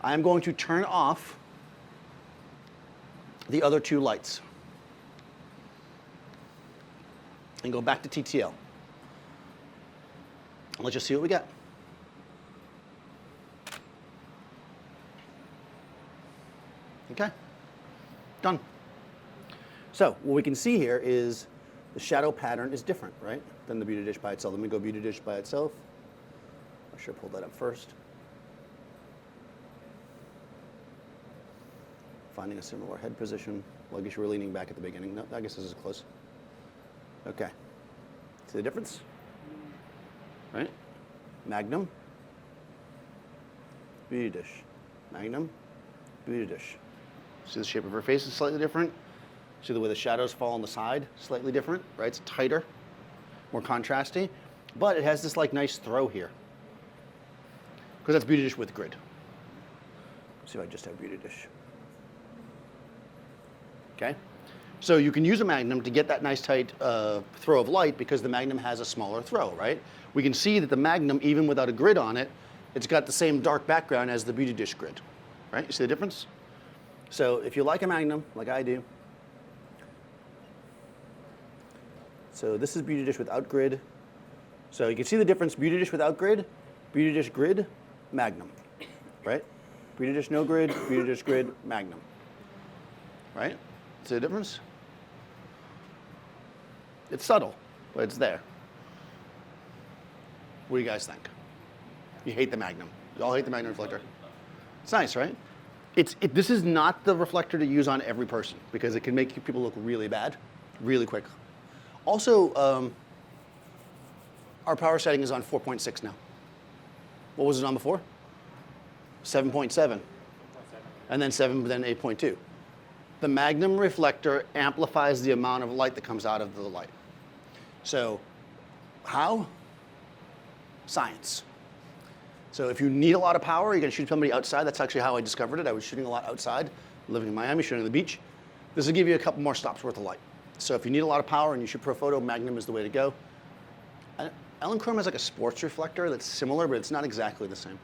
I'm going to turn off the other two lights and go back to TTL. Let's just see what we get. Okay, done. So what we can see here is the shadow pattern is different, right, than the Beauty Dish by itself. Let me go Beauty Dish by itself. I should have pulled that up first. Finding a similar head position. Well, I guess you were leaning back at the beginning. No, I guess this is close. Okay. See the difference? Right? Magnum. Beauty Dish. Magnum. Beauty Dish. See the shape of her face is slightly different. See the way the shadows fall on the side, slightly different, right? It's tighter, more contrasty, but it has this like nice throw here. Because that's Beauty Dish with grid. Let's see if I just have Beauty Dish. Okay? So you can use a Magnum to get that nice tight throw of light because the Magnum has a smaller throw, right? We can see that the Magnum, even without a grid on it, it's got the same dark background as the Beauty Dish grid, right? You see the difference? So if you like a Magnum, like I do, so this is Beauty Dish without grid. So you can see the difference, Beauty Dish without grid, Beauty Dish grid, Magnum, right? Beauty Dish no grid, Beauty Dish grid, Magnum, right? See the difference? It's subtle, but it's there. What do you guys think? You hate the Magnum. You all hate the Magnum reflector. It's nice, right? This is not the reflector to use on every person because it can make people look really bad, really quick. Also, our power setting is on 4.6 now. What was it on before? 7.7. And then 7, then 8.2. The Magnum reflector amplifies the amount of light that comes out of the light. So, how? Science. So if you need a lot of power, you're going to shoot somebody outside. That's actually how I discovered it. I was shooting a lot outside, living in Miami, shooting on the beach. This will give you a couple more stops worth of light. So if you need a lot of power and you shoot PROFOTO, Magnum is the way to go. Elinchrom has like a sports reflector that's similar, but it's not exactly the same.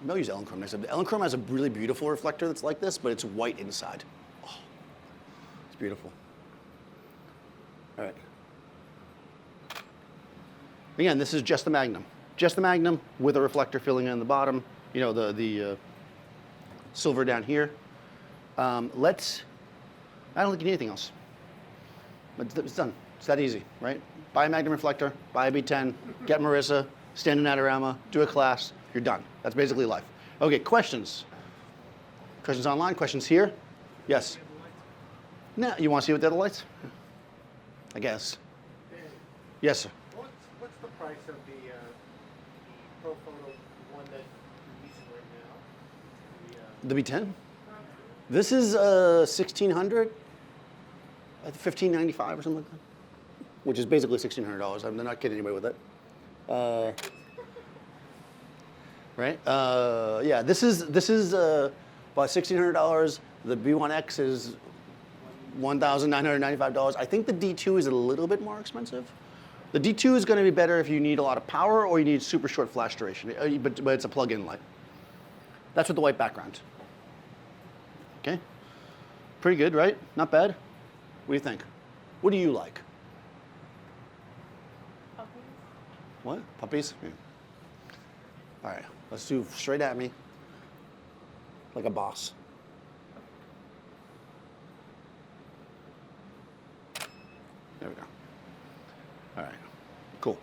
I'll use Elinchrom next time. Elinchrom has a really beautiful reflector that's like this, but it's white inside. Oh, it's beautiful. All right. Again, this is just the Magnum. Just the Magnum with a reflector filling in the bottom, you know, the silver down here. I don't think you need anything else. But it's done. It's that easy, right? Buy a Magnum reflector, buy a B10, get Marissa, stand in Adorama, do a class, you're done. That's basically life. Okay, questions? Questions online, questions here? Yes? No, you want to see what the other lights? I guess. Yes, sir. What's the price of the ProFoto one that you're using right now? The B10? This is 1,600, $1,595 or something like that, which is basically $1,600. I'm not kidding anybody with it. Right? Yeah, this is about $1,600. The B1X is $1,995. I think the D2 is a little bit more expensive. The D2 is going to be better if you need a lot of power or you need super short flash duration, but it's a plug-in light. That's with the white background. Okay? Pretty good, right? Not bad? What do you think? What do you like? Puppies. What? Puppies? Yeah. All right, let's do straight at me, like a boss. There we go. All right, cool.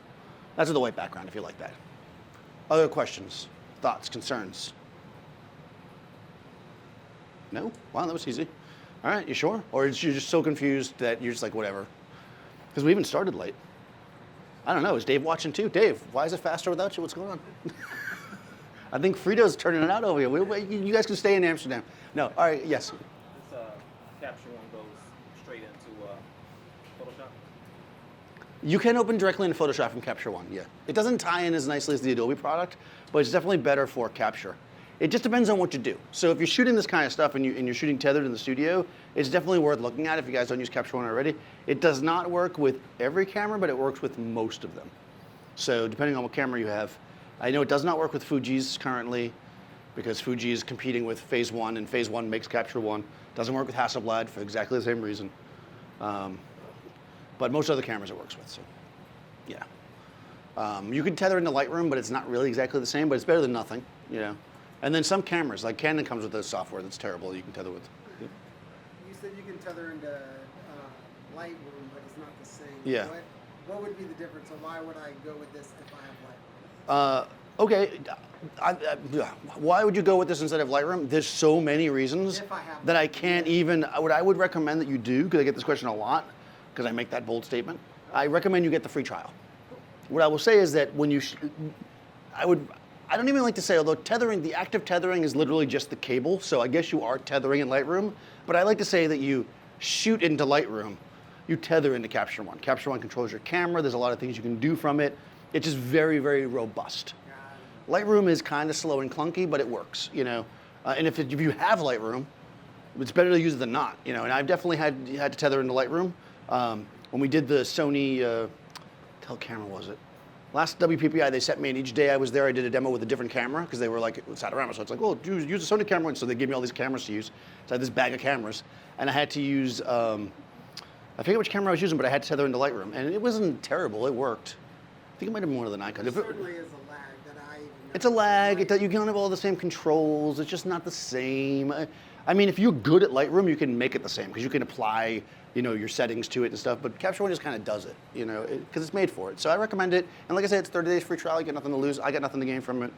That's with the white background if you like that. Other questions, thoughts, concerns? No? Wow, that was easy. All right, you sure? Or you're just so confused that you're just like, whatever? Because we even started late. I don't know, is Dave watching too? Dave, why is it faster without you? What's going on? I think Frito's turning it out over here. You guys can stay in Amsterdam. No, all right, yes. This capture one goes straight into Photoshop. You can open directly into Photoshop from Capture One, yeah. It doesn't tie in as nicely as the Adobe product, but it's definitely better for capture. It just depends on what you do. So if you're shooting this kind of stuff and you're shooting tethered in the studio, it's definitely worth looking at if you guys don't use Capture One already. It does not work with every camera, but it works with most of them. So depending on what camera you have, I know it does not work with Fuji's currently because Fuji is competing with Phase One and Phase One makes Capture One. Doesn't work with Hasselblad for exactly the same reason. But but most other cameras it works with. So, yeah. You can tether into Lightroom, but it's not really exactly the same. But it's better than nothing, you know. And then some cameras, like Canon, comes with a software that's terrible. You can tether with. Yeah. You said you can tether into Lightroom, but it's not the same. Yeah. What would be the difference, or why would I go with this if I have Lightroom? Okay, why would you go with this instead of Lightroom? There's so many reasons If I have that I Lightroom, can't even, what I would recommend that you do, because I get this question a lot, because I make that bold statement, I recommend you get the free trial. What I will say is that when you, I don't even like to say, although tethering, the active tethering is literally just the cable, so I guess you are tethering in Lightroom, but I like to say that you shoot into Lightroom, you tether into Capture One. Capture One controls your camera, there's a lot of things you can do from it. It's just very, very robust. Lightroom is kind of slow and clunky, but it works, you know. And if you have Lightroom, it's better to use it than not, you know. And I've definitely had to tether into Lightroom. When we did the Sony, what camera was it? Last WPPI they sent me, and each day I was there, I did a demo with a different camera because they were like, it's Adorama, so it's like, well, use a Sony camera, and so they gave me all these cameras to use. So I had this bag of cameras, and I had to use, I forget which camera I was using, but I had to tether into Lightroom, and it wasn't terrible. It worked. I think it might have been one of the Nikon. There certainly is a lag that I even It's a lag. You don't have all the same controls. It's just not the same. I mean, if you're good at Lightroom, you can make it the same because you can apply, you know, your settings to it and stuff. But Capture One just kind of does it, you know, because it's made for it. So I recommend it. And like I said, it's 30 days free trial. You get nothing to lose. I got nothing to gain from it.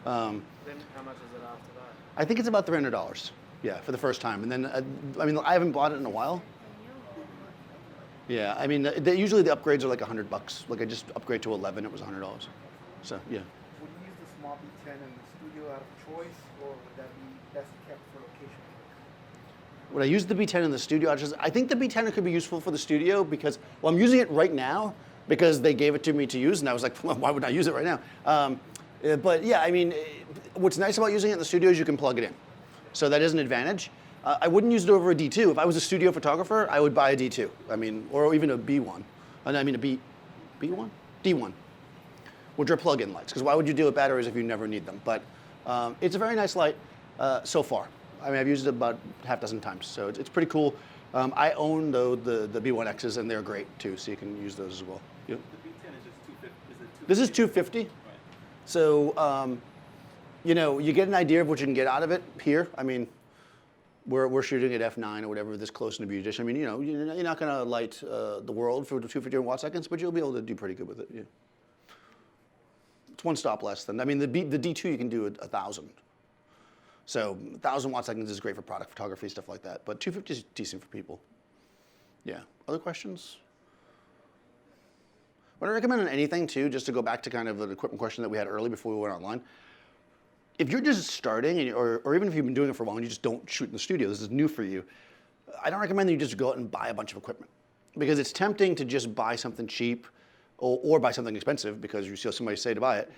Then how much is it after that? I think it's about $300. Yeah, for the first time. And then, I mean, I haven't bought it in a while. Yeah, I mean, usually the upgrades are like $100. Like I just upgrade to 11, it was $100. So yeah. Would you use the small B10 in the studio out of choice, or would that be best kept for location work? Would I use the B10 in the studio? I think the B10 could be useful for the studio because, well, I'm using it right now because they gave it to me to use, and I was like, well, why would I use it right now? But yeah, I mean, what's nice about using it in the studio is you can plug it in. So that is an advantage. I wouldn't use it over a D2. If I was a studio photographer, I would buy a D2. I mean, or even a B1. I mean, B1? D1, which are plug-in lights. Because why would you deal with batteries if you never need them? But it's a very nice light so far. I mean, I've used it about half a dozen times, so it's pretty cool. I own, though, the B1Xs, and they're great, too, so you can use those as well. Yep. The B10 is just 250. Is it 250? This is 250. Right. So, you know, you get an idea of what you can get out of it here. I mean, we're shooting at f9 or whatever, this close in a beauty dish. I mean, you know, you're not going to light the world for 250 watt seconds, but you'll be able to do pretty good with it. Yeah. It's one stop less than, I mean, the D2 you can do 1,000. So 1,000 watt seconds is great for product photography, stuff like that. But 250 is decent for people. Yeah. Other questions? What I recommend on anything too, just to go back to kind of an equipment question that we had early before we went online. If you're just starting, or even if you've been doing it for a while and you just don't shoot in the studio, this is new for you, I don't recommend that you just go out and buy a bunch of equipment. Because it's tempting to just buy something cheap or buy something expensive because you see somebody say to buy it,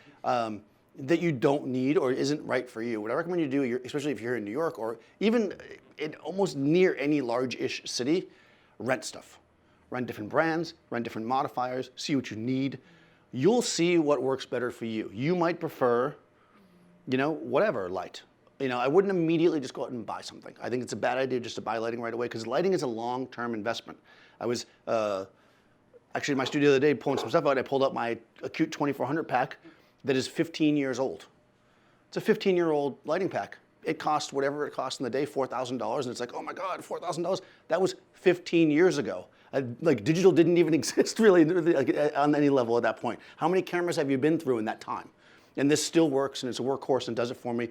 that you don't need or isn't right for you. What I recommend you do, especially if you're in New York or even in almost near any large-ish city, rent stuff. Rent different brands, rent different modifiers, see what you need. You'll see what works better for you. You might prefer, you know, whatever light. You know, I wouldn't immediately just go out and buy something. I think it's a bad idea just to buy lighting right away because lighting is a long-term investment. I was actually in my studio the other day pulling some stuff out. I pulled out my Acute 2400 pack that is 15 years old. It's a 15-year-old lighting pack. It cost whatever it cost in the day, $4,000, and it's like, oh my God, $4,000. That was 15 years ago. Like digital didn't even exist really on any level at that point. How many cameras have you been through in that time? And this still works, and it's a workhorse and does it for me.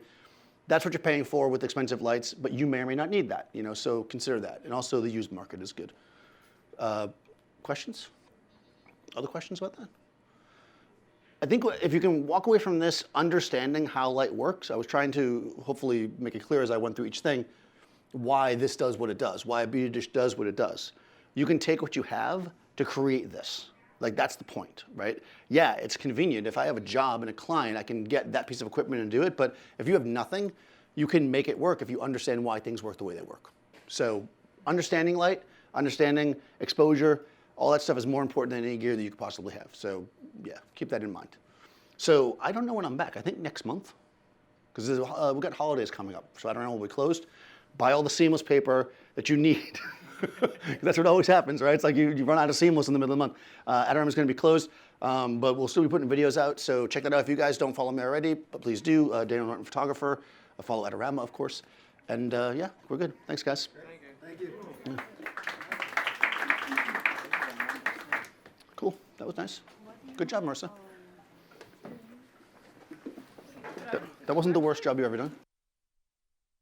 That's what you're paying for with expensive lights, but you may or may not need that, you know, so consider that. And also the used market is good. Questions? Other questions about that? I think if you can walk away from this understanding how light works, I was trying to hopefully make it clear as I went through each thing, why this does what it does, why a beauty dish does what it does. You can take what you have to create this. Like that's the point, right? Yeah, it's convenient. If I have a job and a client, I can get that piece of equipment and do it. But if you have nothing, you can make it work if you understand why things work the way they work. So understanding light, understanding exposure, all that stuff is more important than any gear that you could possibly have. So yeah, keep that in mind. So I don't know when I'm back. I think next month, because we've got holidays coming up. So I don't know when we're closed. Buy all the seamless paper that you need. That's what always happens, right? It's like you run out of seamless in the middle of the month. Adorama is going to be closed, but we'll still be putting videos out, so check that out. If you guys don't follow me already, but please do. Daniel Norton Photographer. Follow Adorama, of course. And yeah, we're good. Thanks, guys. Thank you. Yeah. Cool. That was nice. Good job, Marissa. That wasn't the worst job you've ever done.